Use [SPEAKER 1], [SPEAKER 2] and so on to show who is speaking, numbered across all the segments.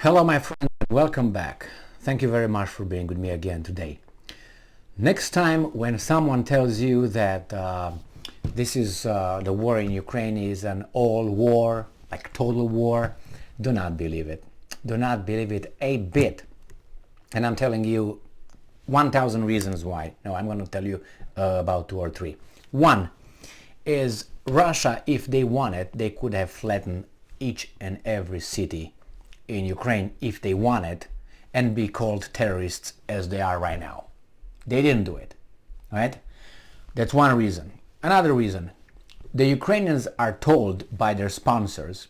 [SPEAKER 1] Hello my friend, welcome back. Thank you very much for being with me again today. Next time when someone tells you that this is the war in Ukraine is an all war, like total war, do not believe it. Do not believe it a bit. And I'm telling you 1,000 reasons why. No, I'm going to tell you about 2 or 3. One is Russia, if they wanted, they could have flattened each and every city in Ukraine if they wanted and be called terrorists as they are right now. They didn't do it, right? That's one reason. Another reason, the Ukrainians are told by their sponsors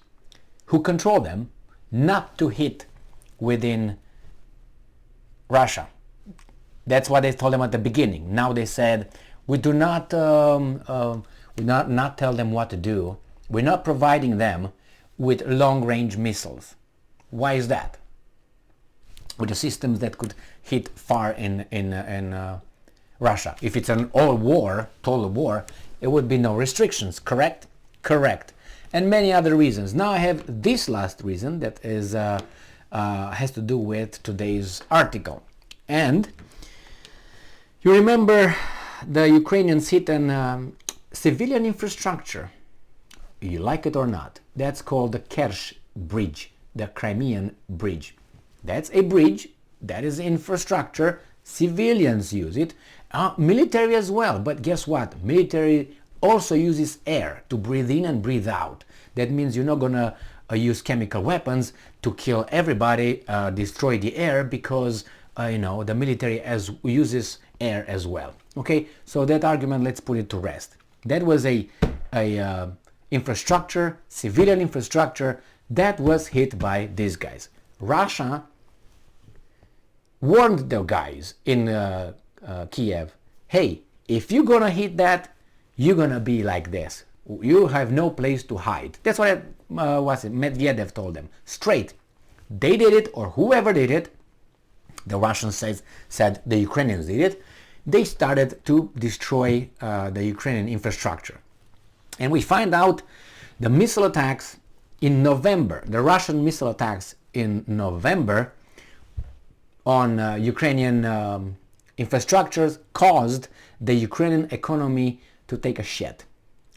[SPEAKER 1] who control them not to hit within Russia. That's what they told them at the beginning. Now they said, we do not tell them what to do. We're not providing them with long-range missiles. Why is that? With the systems that could hit far in Russia. If it's an all war, total war, it would be no restrictions, correct? Correct. And many other reasons. Now I have this last reason that is has to do with today's article. And you remember the Ukrainians hit an civilian infrastructure. You like it or not. That's called the Kerch Bridge. The Crimean Bridge. That's a bridge, that is infrastructure, civilians use it, military as well, but guess what? Military also uses air to breathe in and breathe out. That means you're not gonna use chemical weapons to kill everybody, destroy the air, because the military uses air as well. Okay, so that argument, let's put it to rest. That was a infrastructure, civilian infrastructure, that was hit by these guys. Russia warned the guys in Kiev, hey, if you're gonna hit that, you're gonna be like this. You have no place to hide. That's what Medvedev told them. Straight. They did it, or whoever did it, the Russians said the Ukrainians did it, they started to destroy the Ukrainian infrastructure. And we find out the missile attacks in November, the Russian missile attacks in November on Ukrainian infrastructures caused the Ukrainian economy to take a shit.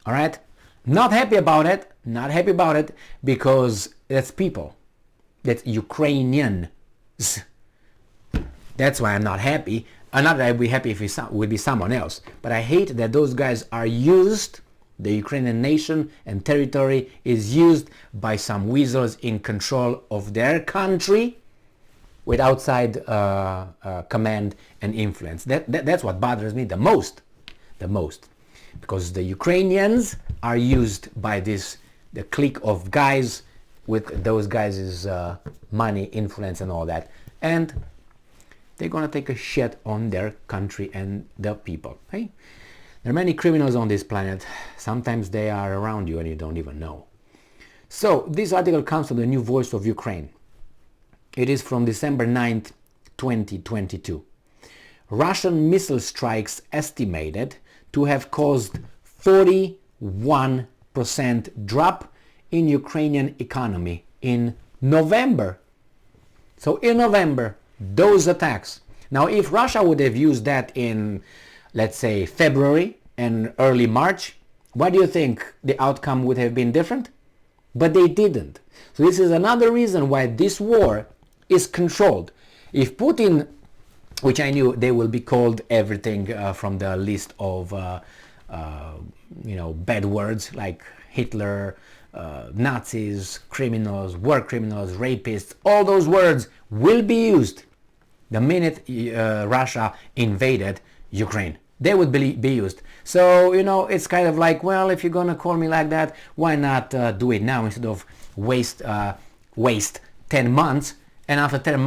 [SPEAKER 1] All right? Not happy about it, because that's people. That's Ukrainians. That's why I'm not happy. Not that I'd be happy if it would be someone else, but I hate that those guys are used. The Ukrainian nation and territory is used by some weasels in control of their country with outside command and influence. That's what bothers me the most. Because the Ukrainians are used by the clique of guys with those guys' money, influence and all that. And they're gonna take a shit on their country and the people. Hey? There are many criminals on this planet. Sometimes they are around you and you don't even know. So this article comes from the New Voice of Ukraine. It is from December 9th, 2022. Russian missile strikes estimated to have caused 41% drop in Ukrainian economy in November. So in November, those attacks. Now if Russia would have used that in, let's say, February and early March, what do you think the outcome would have been different? But they didn't. So this is another reason why this war is controlled. If Putin, which I knew they will be called everything from the list of bad words like Hitler, Nazis, criminals, war criminals, rapists, all those words will be used the minute Russia invaded Ukraine. They would be used. So, it's kind of like, well, if you're going to call me like that, why not do it now instead of waste 10 months, and after 10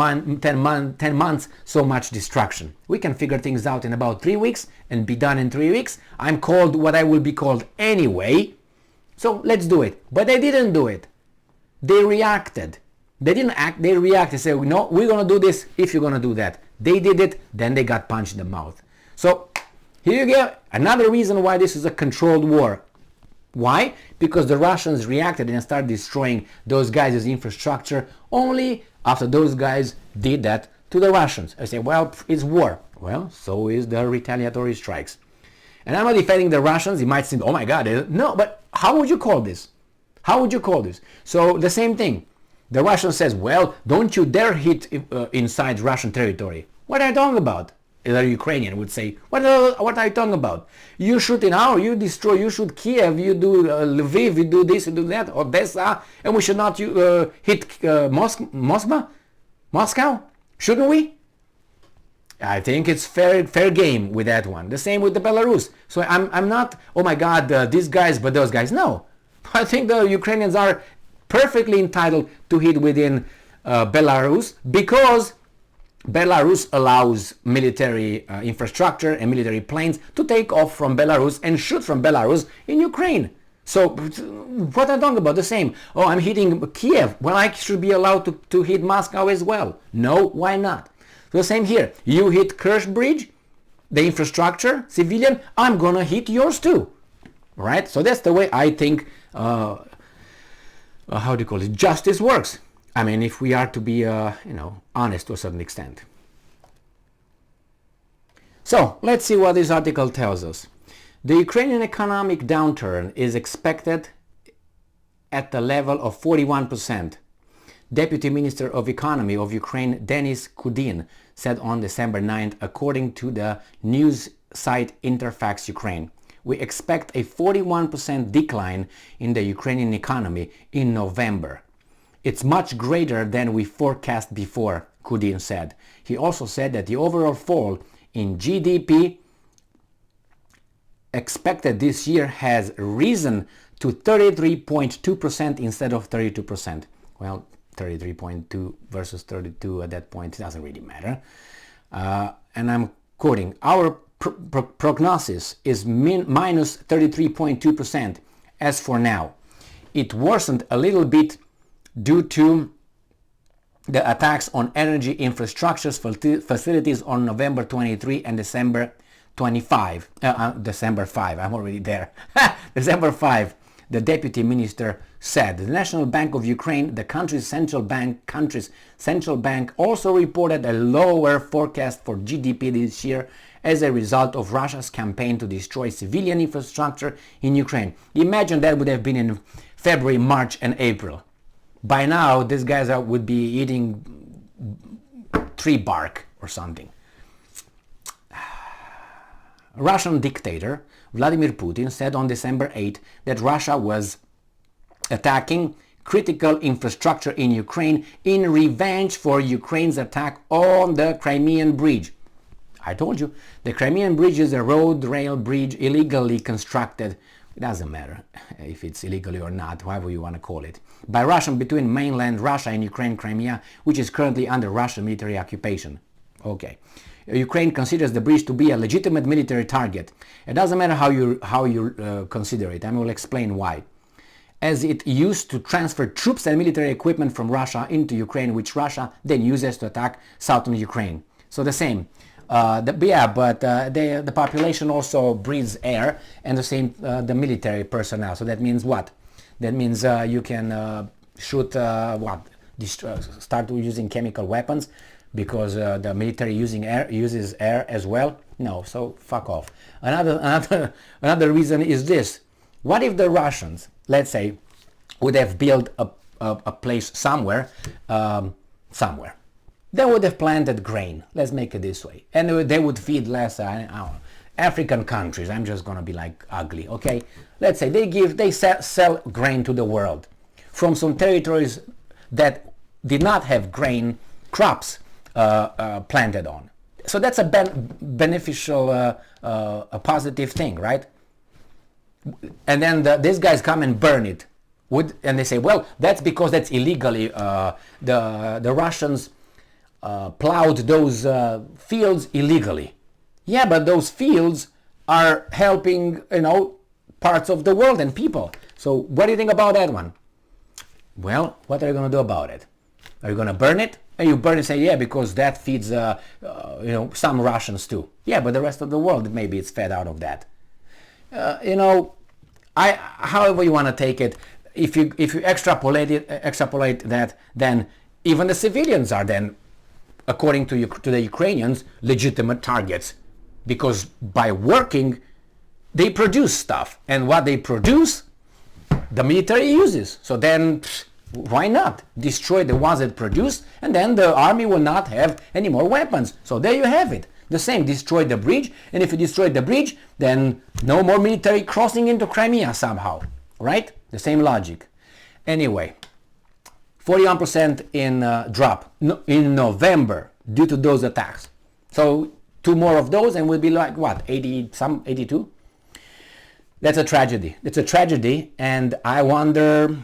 [SPEAKER 1] months, so much destruction. We can figure things out in about 3 weeks and be done in 3 weeks. I'm called what I will be called anyway. So let's do it. But they didn't do it. They reacted. They didn't act, they reacted. Say, no, we're going to do this if you're going to do that. They did it, then they got punched in the mouth. So here you go. Another reason why this is a controlled war. Why? Because the Russians reacted and started destroying those guys' infrastructure only after those guys did that to the Russians. I say, well, it's war. Well, so is the retaliatory strikes. And I'm not defending the Russians. It might seem, oh my God, no, but how would you call this? How would you call this? So the same thing. The Russian says, well, don't you dare hit inside Russian territory. What are you talking about? The Ukrainian would say, what are you talking about? You shoot you destroy, you shoot Kiev, you do Lviv, you do this, you do that, Odessa, and we should not hit Moscow? Shouldn't we? I think it's fair game with that one. The same with the Belarus. So I'm not, oh my God, these guys, but those guys. No. I think the Ukrainians are perfectly entitled to hit within Belarus because Belarus allows military infrastructure and military planes to take off from Belarus and shoot from Belarus in Ukraine. So what I'm talking about, the same. Oh, I'm hitting Kiev. Well, I should be allowed to hit Moscow as well. No, why not? So the same here. You hit Kerch Bridge, the infrastructure, civilian, I'm gonna hit yours too. Right? So that's the way I think, how do you call it, justice works. I mean, if we are to be, honest to a certain extent. So let's see what this article tells us. The Ukrainian economic downturn is expected at the level of 41%. Deputy Minister of Economy of Ukraine, Denis Kudin, said on December 9th, according to the news site Interfax Ukraine. We expect a 41% decline in the Ukrainian economy in November. It's much greater than we forecast before, Kudin said. He also said that the overall fall in GDP expected this year has risen to 33.2% instead of 32%. Well, 33.2 versus 32 at that point doesn't really matter. And I'm quoting, our prognosis is minus 33.2% as for now. It worsened a little bit due to the attacks on energy infrastructures facilities on November 23 and December 25. December 5, I'm already there. December 5, the deputy minister said. The National Bank of Ukraine, the country's central bank, also reported a lower forecast for GDP this year as a result of Russia's campaign to destroy civilian infrastructure in Ukraine. Imagine that would have been in February, March, and April. By now, these guys would be eating tree bark or something. Russian dictator Vladimir Putin said on December 8 that Russia was attacking critical infrastructure in Ukraine in revenge for Ukraine's attack on the Crimean Bridge. I told you, the Crimean Bridge is a road rail bridge illegally constructed. It doesn't matter if it's illegally or not, however you want to call it, by Russia between mainland Russia and Ukraine, Crimea, which is currently under Russian military occupation. Okay. Ukraine considers the bridge to be a legitimate military target. It doesn't matter how you consider it. I will explain why. As it used to transfer troops and military equipment from Russia into Ukraine, which Russia then uses to attack southern Ukraine. So the same. The population also breathes air, and the same the military personnel. So that means what? That means you can shoot start using chemical weapons because the military uses air as well. No, so fuck off. Another reason is this: what if the Russians, let's say, would have built a place somewhere? They would have planted grain, let's make it this way, and they would feed less African countries. I'm just gonna be like ugly, okay? Let's say they sell grain to the world from some territories that did not have grain crops planted on. So that's a beneficial, a positive thing, right? And then these guys come and burn it, and they say, well, that's because that's illegally. The Russians plowed those fields illegally. Yeah, but those fields are helping, parts of the world and people. So what do you think about that one? Well, what are you going to do about it? Are you going to burn it? And you burn it and say, yeah, because that feeds, some Russians too. Yeah, but the rest of the world, maybe it's fed out of that. however you want to take it, if you extrapolate that, then even the civilians are then, according to the Ukrainians, legitimate targets, because by working they produce stuff, and what they produce the military uses. So then why not destroy the ones that produce, and then the army will not have any more weapons. So there you have it. The same, destroy the bridge, and if you destroy the bridge, then no more military crossing into Crimea somehow, right? The same logic. Anyway, 41% in drop in November due to those attacks. So 2 more of those and we'll be like, what, 82? That's a tragedy. It's a tragedy, and I wonder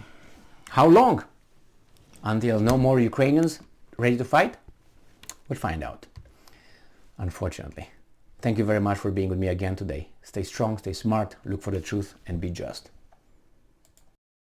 [SPEAKER 1] how long until no more Ukrainians ready to fight? We'll find out, unfortunately. Thank you very much for being with me again today. Stay strong, stay smart, look for the truth, and be just.